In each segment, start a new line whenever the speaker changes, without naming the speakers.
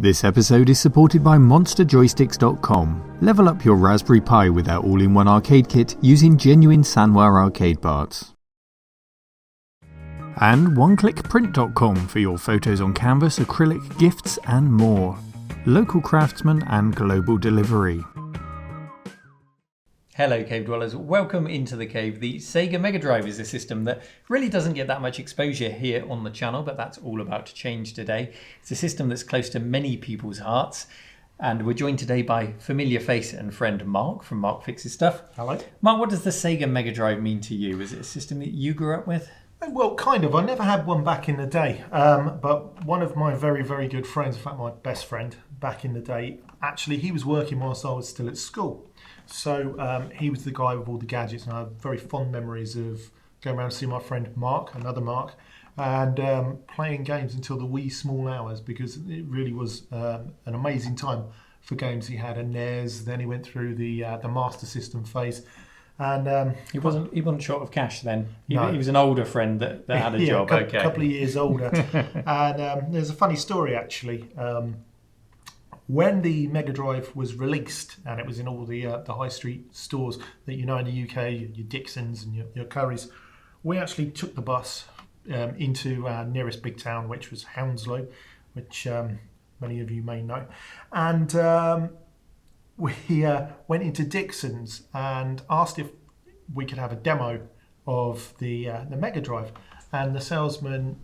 This episode is supported by MonsterJoysticks.com. Level up your Raspberry Pi with our all-in-one arcade kit using genuine Sanwa arcade parts. And OneClickPrint.com for your photos on canvas, acrylic, gifts and more. Local craftsmen and global delivery.
Hello Cave Dwellers, welcome into the cave. The Sega Mega Drive is a system that really doesn't get that much exposure here on the channel, but that's all about to change today. It's a system that's close to many people's hearts, and we're joined today by familiar face and friend Mark from Mark Fixes Stuff.
Hello.
Mark, what does the Sega Mega Drive mean to you? Is it a system that you grew up with?
Well, kind of. I never had one back in the day, but one of my very, very good friends, in fact my best friend back in the day, actually he was working whilst I was still at school. So he was the guy with all the gadgets, and I have very fond memories of going around to see my friend Mark, another Mark, and playing games until the wee small hours, because it really was an amazing time for games. He had a NES, then he went through the Master System phase. And
he wasn't short of cash then. He
No.
was an older friend that had a job.
A couple of years older. And there's a funny story actually. When the Mega Drive was released, and it was in all the high street stores that you know in the UK, your Dixons and your Currys, we actually took the bus into our nearest big town, which was Hounslow, which many of you may know, and we went into Dixons and asked if we could have a demo of the Mega Drive, and the salesman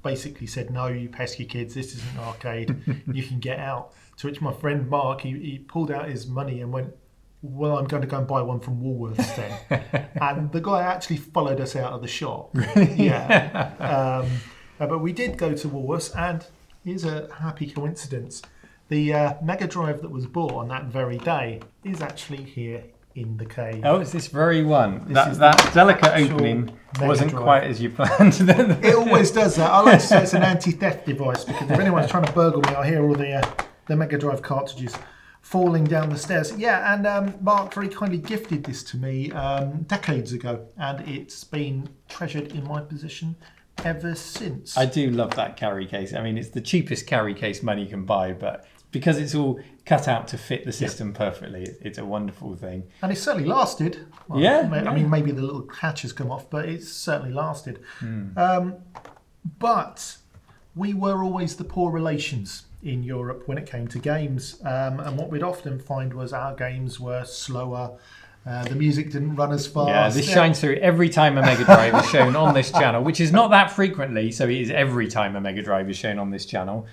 basically said, "No, you pesky kids, this isn't an arcade, you can get out." To which my friend Mark, he pulled out his money and went, "Well, I'm going to go and buy one from Woolworths then." And the guy actually followed us out of the shop.
Really?
Yeah. But we did go to Woolworths, and here's a happy coincidence. The Mega Drive that was bought on that very day is actually here in the cave.
Oh, it's this very one. That delicate opening wasn't quite as you planned.
It always does that. I like to say it's an anti-theft device, because if anyone's trying to burgle me, I hear all the Mega Drive cartridges falling down the stairs. Yeah, and Mark very kindly gifted this to me decades ago, and it's been treasured in my possession ever since.
I do love that carry case. I mean, it's the cheapest carry case money can buy, but because it's all cut out to fit the system perfectly, it's a wonderful thing.
And it's certainly lasted. Well,
Yeah.
I mean, maybe the little hatch has come off, but it's certainly lasted. But we were always the poor relations in Europe when it came to games. And what we'd often find was our games were slower. The music didn't run as fast.
Yeah, this shines through every time a Mega Drive is shown on this channel, which is not that frequently, so it is every time a Mega Drive is shown on this channel.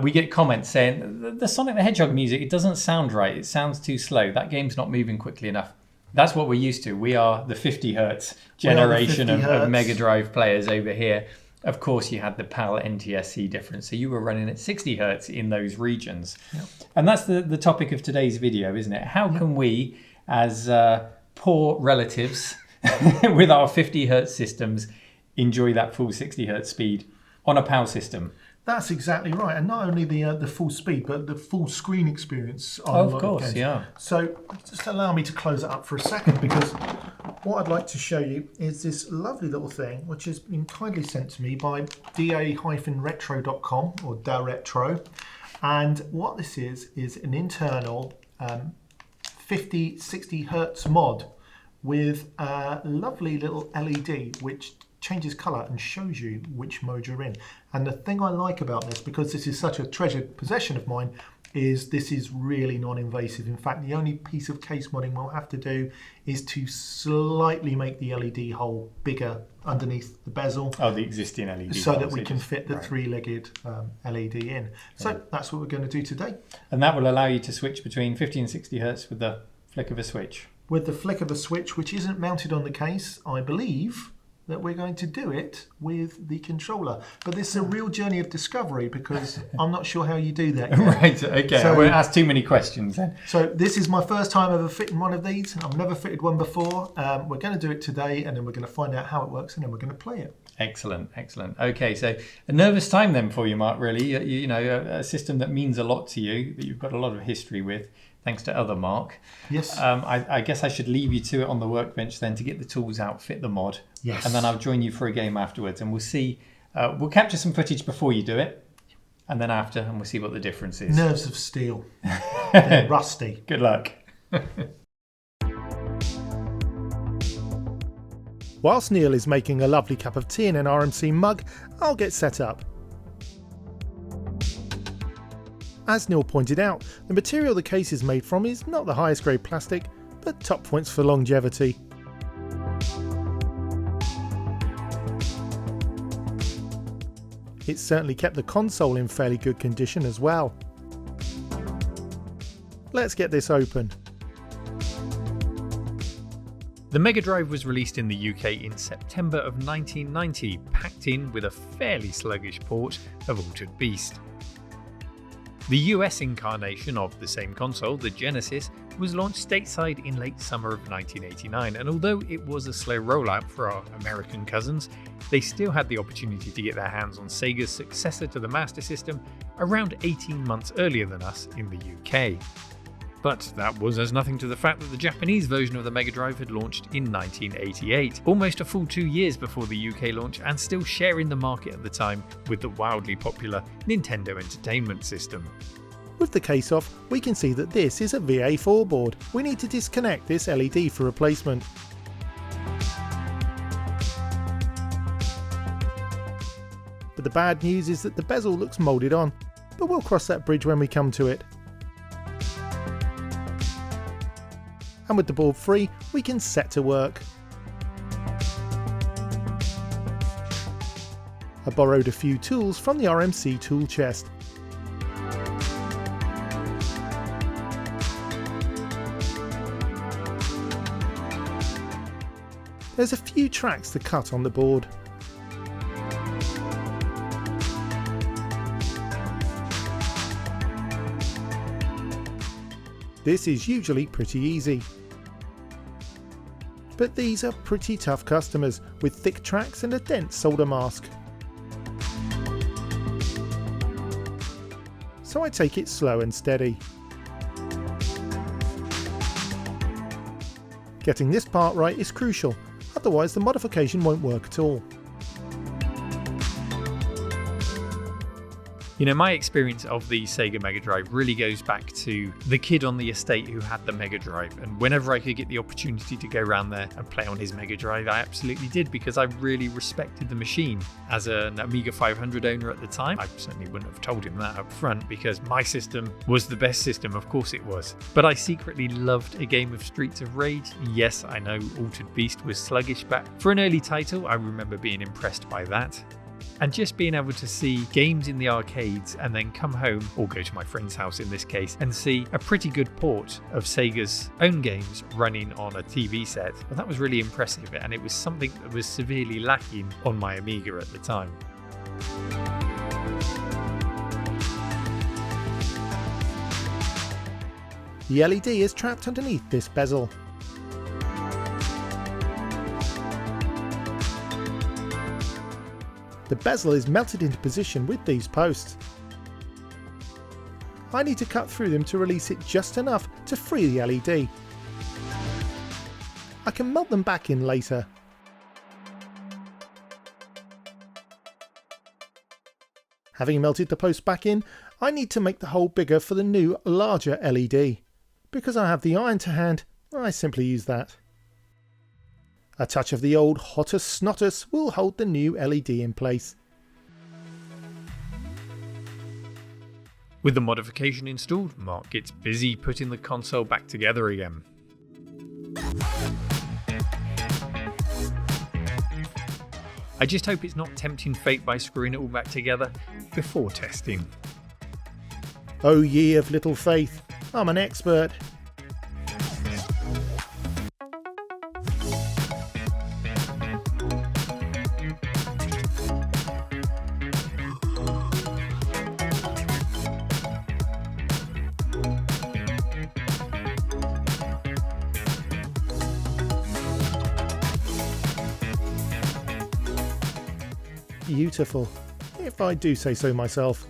We get comments saying, the Sonic the Hedgehog music, it doesn't sound right. It sounds too slow. That game's not moving quickly enough. That's what we're used to. We are the 50 hertz generation of Mega Drive players over here. Of course, you had the PAL NTSC difference, so you were running at 60 hertz in those regions. Yep. And that's the topic of today's video, isn't it? How can we, as poor relatives with our 50 hertz systems, enjoy that full 60 hertz speed on a PAL system?
That's exactly right, and not only the full speed, but the full screen experience.
Of course, yeah.
So just allow me to close it up for a second, because what I'd like to show you is this lovely little thing, which has been kindly sent to me by da-retro.com, or Da Retro. And what this is an internal 50-60 hertz mod with a lovely little LED which changes colour and shows you which mode you're in. And the thing I like about this, because this is such a treasured possession of mine, is this is really non-invasive. In fact, the only piece of case modding we'll have to do is to slightly make the LED hole bigger underneath the bezel.
Oh, the existing LED.
So that we can fit the three-legged LED in. So that's what we're going to do today.
And that will allow you to switch between 50 and 60 hertz with the flick of a switch.
With the flick of a switch, which isn't mounted on the case, I believe that we're going to do it with the controller. But this is a real journey of discovery, because I'm not sure how you do that yet.
Right, okay. I won't ask too many questions then.
So this is my first time ever fitting one of these. I've never fitted one before. We're going to do it today, and then we're going to find out how it works, and then we're going to play it.
Excellent, excellent. Okay, so a nervous time then for you, Mark, really. You know, a system that means a lot to you, that you've got a lot of history with, thanks to other Mark.
Yes.
I guess I should leave you to it on the workbench then to get the tools out, fit the mod.
Yes.
And then I'll join you for a game afterwards, and we'll see. We'll capture some footage before you do it. and then after, and we'll see what the difference is.
Nerves of steel. They're rusty.
Good luck.
Whilst Neil is making a lovely cup of tea in an RMC mug, I'll get set up. As Neil pointed out, the material the case is made from is not the highest grade plastic, but top points for longevity. It's certainly kept the console in fairly good condition as well. Let's get this open.
The Mega Drive was released in the UK in September of 1990, packed in with a fairly sluggish port of Altered Beast. The US incarnation of the same console, the Genesis, was launched stateside in late summer of 1989, and although it was a slow rollout for our American cousins, they still had the opportunity to get their hands on Sega's successor to the Master System around 18 months earlier than us in the UK. But that was as nothing to the fact that the Japanese version of the Mega Drive had launched in 1988, almost a full 2 years before the UK launch, and still sharing the market at the time with the wildly popular Nintendo Entertainment System.
With the case off, we can see that this is a VA4 board. We need to disconnect this LED for replacement. But the bad news is that the bezel looks moulded on, but we'll cross that bridge when we come to it. And with the board free, we can set to work. I borrowed a few tools from the RMC tool chest. There's a few tracks to cut on the board. This is usually pretty easy. But these are pretty tough customers with thick tracks and a dense solder mask. So I take it slow and steady. Getting this part right is crucial, otherwise the modification won't work at all.
You know, my experience of the Sega Mega Drive really goes back to the kid on the estate who had the Mega Drive, and whenever I could get the opportunity to go around there and play on his Mega Drive, I absolutely did, because I really respected the machine. As an Amiga 500 owner at the time, I certainly wouldn't have told him that up front, because my system was the best system, of course it was. But I secretly loved a game of Streets of Rage. Yes, I know Altered Beast was sluggish, but for an early title, I remember being impressed by that. And just being able to see games in the arcades and then come home, or go to my friend's house in this case, and see a pretty good port of Sega's own games running on a TV set, well, that was really impressive, and it was something that was severely lacking on my Amiga at the time.
The LED is trapped underneath this bezel. The bezel is melted into position with these posts. I need to cut through them to release it just enough to free the LED. I can melt them back in later. Having melted the post back in, I need to make the hole bigger for the new, larger LED. Because I have the iron to hand, I simply use that. A touch of the old Hotus Snotus will hold the new LED in place.
With the modification installed, Mark gets busy putting the console back together again. I just hope it's not tempting fate by screwing it all back together before testing.
O ye of little faith, I'm an expert. Beautiful, if I do say so myself.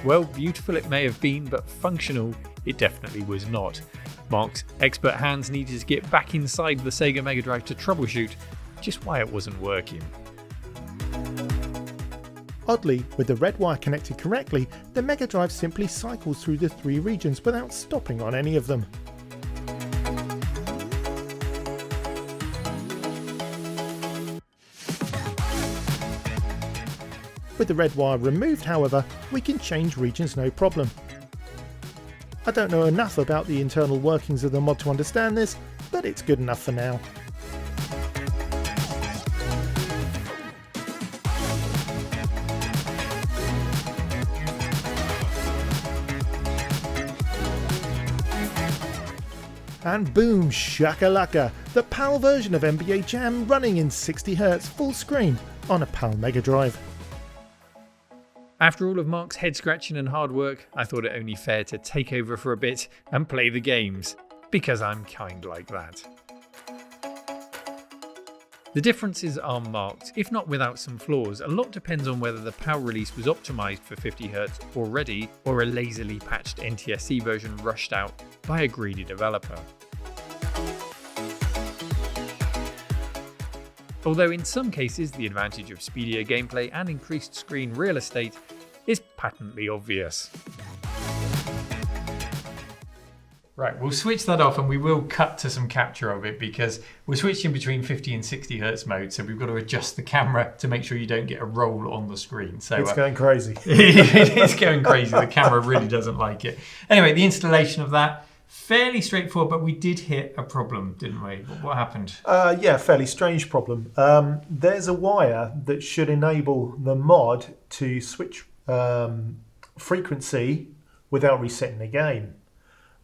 Well, beautiful it may have been, but functional it definitely was not. Mark's expert hands needed to get back inside the Sega Mega Drive to troubleshoot just why it wasn't working.
Oddly, with the red wire connected correctly, the Mega Drive simply cycles through the 3 regions without stopping on any of them. With the red wire removed, however, we can change regions no problem. I don't know enough about the internal workings of the mod to understand this, but it's good enough for now. And boom shakalaka, the PAL version of NBA Jam running in 60Hz full screen on a PAL Mega Drive.
After all of Mark's head scratching and hard work, I thought it only fair to take over for a bit and play the games, because I'm kind like that. The differences are marked, if not without some flaws. A lot depends on whether the PAL release was optimised for 50Hz already, or a lazily patched NTSC version rushed out by a greedy developer. Although in some cases the advantage of speedier gameplay and increased screen real estate is patently obvious. Right, we'll switch that off and we will cut to some capture of it because we're switching between 50 and 60Hz mode, so we've got to adjust the camera to make sure you don't get a roll on the screen. So
it's going crazy.
It is going crazy. The camera really doesn't like it. Anyway, the installation of that, fairly straightforward, but we did hit a problem, didn't we? What happened?
Yeah, fairly strange problem. There's a wire that should enable the mod to switch frequency without resetting the game.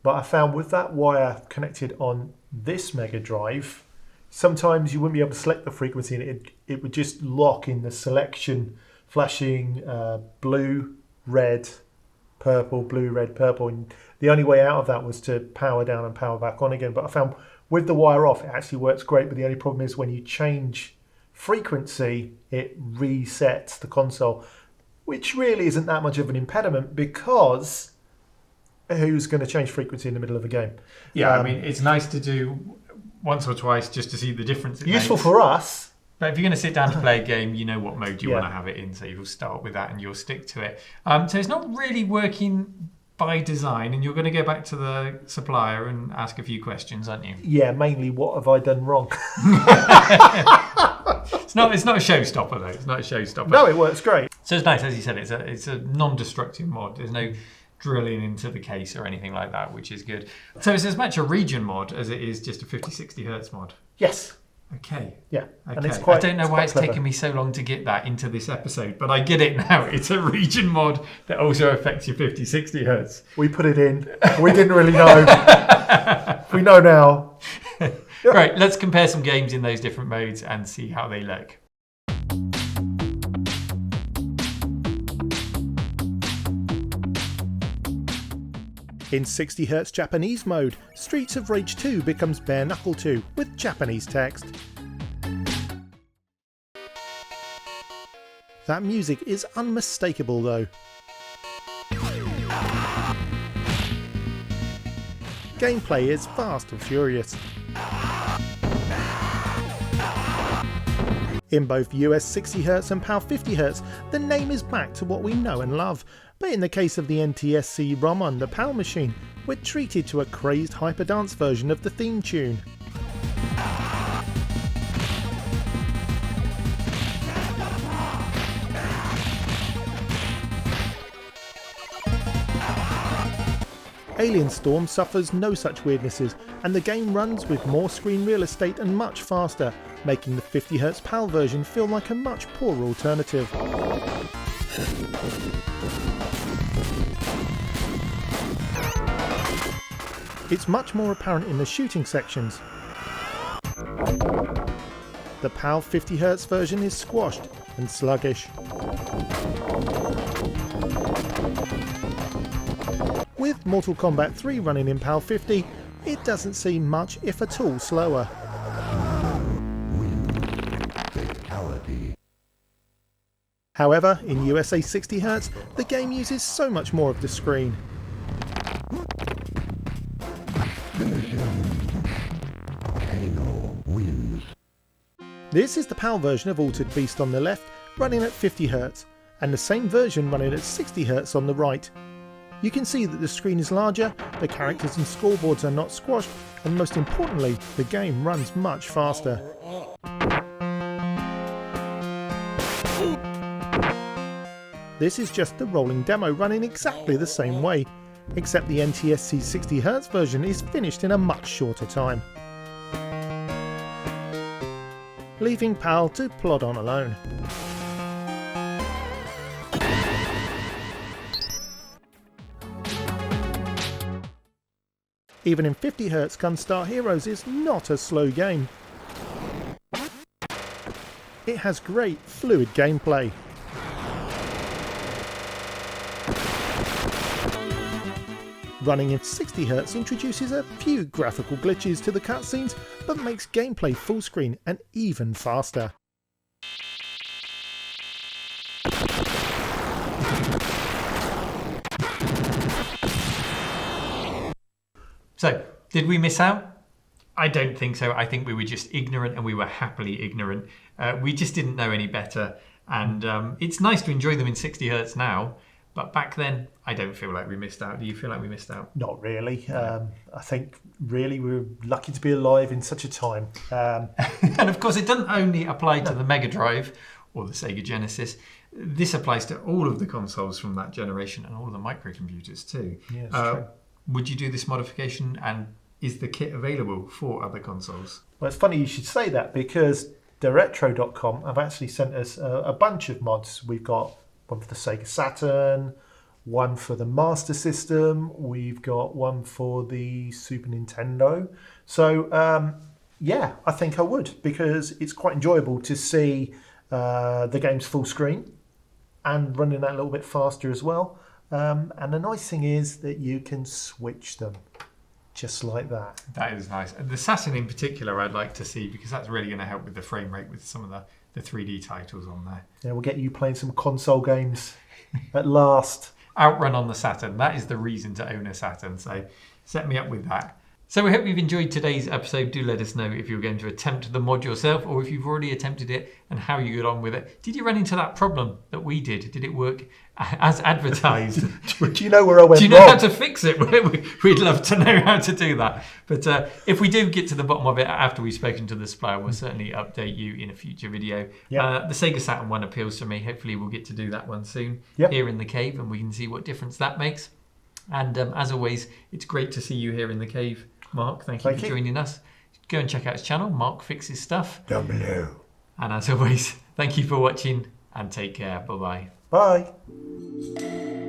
But I found with that wire connected on this Mega Drive, sometimes you wouldn't be able to select the frequency and it would just lock in the selection, flashing blue, red, purple, blue, red, purple. And the only way out of that was to power down and power back on again. But I found with the wire off, it actually works great. But the only problem is when you change frequency, it resets the console, which really isn't that much of an impediment because who's going to change frequency in the middle of a game?
Yeah, I mean, it's nice to do once or twice just to see the difference.
Useful for us.
But if you're going to sit down to play a game, you know what mode you want to have it in, so you'll start with that and you'll stick to it. So it's not really working by design, and you're going to go back to the supplier and ask a few questions, aren't you?
Yeah, mainly what have I done wrong?
It's not a showstopper, though. It's not a showstopper.
No, it works great.
So it's nice, as you said, it's a non-destructive mod. There's no drilling into the case or anything like that, which is good. So it's as much a region mod as it is just a 50-60Hz mod.
Yes.
Okay.
Yeah.
Okay.
And it's quite,
I don't know why it's taken me so long to get that into this episode, but I get it now. It's a region mod that also affects your 50-60Hz.
We put it in. We didn't really know. We know now.
Right, let's compare some games in those different modes and see how they look.
In 60Hz Japanese mode, Streets of Rage 2 becomes Bare Knuckle 2 with Japanese text. That music is unmistakable though. Gameplay is fast and furious. In both US 60Hz and PAL 50Hz, the name is back to what we know and love, but in the case of the NTSC ROM on the PAL machine, we're treated to a crazed hyperdance version of the theme tune. Alien Storm suffers no such weirdnesses, and the game runs with more screen real estate and much faster, making the 50Hz PAL version feel like a much poorer alternative. It's much more apparent in the shooting sections. The PAL 50Hz version is squashed and sluggish. With Mortal Kombat 3 running in PAL 50, it doesn't seem much, if at all, slower. However, in USA 60Hz, the game uses so much more of the screen. This is the PAL version of Altered Beast on the left, running at 50Hz, and the same version running at 60 Hz on the right. You can see that the screen is larger, the characters and scoreboards are not squashed, and most importantly, the game runs much faster. This is just the rolling demo running exactly the same way, except the NTSC 60 Hz version is finished in a much shorter time. Leaving PAL to plod on alone. Even in 50 Hz, Gunstar Heroes is not a slow game. It has great fluid gameplay. Running in 60 Hz introduces a few graphical glitches to the cutscenes, but makes gameplay full screen and even faster.
So, did we miss out? I don't think so. I think we were just ignorant, and we were happily ignorant. We just didn't know any better. And it's nice to enjoy them in 60 Hz now. But back then, I don't feel like we missed out. Do you feel like we missed out?
Not really. I think really we were lucky to be alive in such a time.
And of course, it doesn't only apply to the Mega Drive or the Sega Genesis. This applies to all of the consoles from that generation and all of the microcomputers too.
Yeah, it's true.
Would you do this modification, and is the kit available for other consoles?
Well, it's funny you should say that, because Directro.com have actually sent us a bunch of mods. We've got one for the Sega Saturn, one for the Master System, we've got one for the Super Nintendo. So, yeah, I think I would, because it's quite enjoyable to see the game's full screen and running that a little bit faster as well. And the nice thing is that you can switch them just like that.
That is nice. And the Saturn in particular, I'd like to see, because that's really going to help with the frame rate with some of the 3D titles on there.
Yeah, we'll get you playing some console games at last.
Outrun on the Saturn. That is the reason to own a Saturn. So set me up with that. So we hope you've enjoyed today's episode. Do let us know if you're going to attempt the mod yourself, or if you've already attempted it and how you got on with it. Did you run into that problem that we did? Did it work as advertised?
Do you know where I went wrong?
Do you know how to fix it? We'd love to know how to do that. But if we do get to the bottom of it after we've spoken to the supplier, we'll certainly update you in a future video. Yep. The Sega Saturn one appeals to me. Hopefully we'll get to do that one soon here in the cave, and we can see what difference that makes. And as always, it's great to see you here in the cave. Mark, thank you for joining us. Go and check out his channel, Mark Fixes Stuff.
Down below.
And as always, thank you for watching, and take care. Bye-bye.
Bye.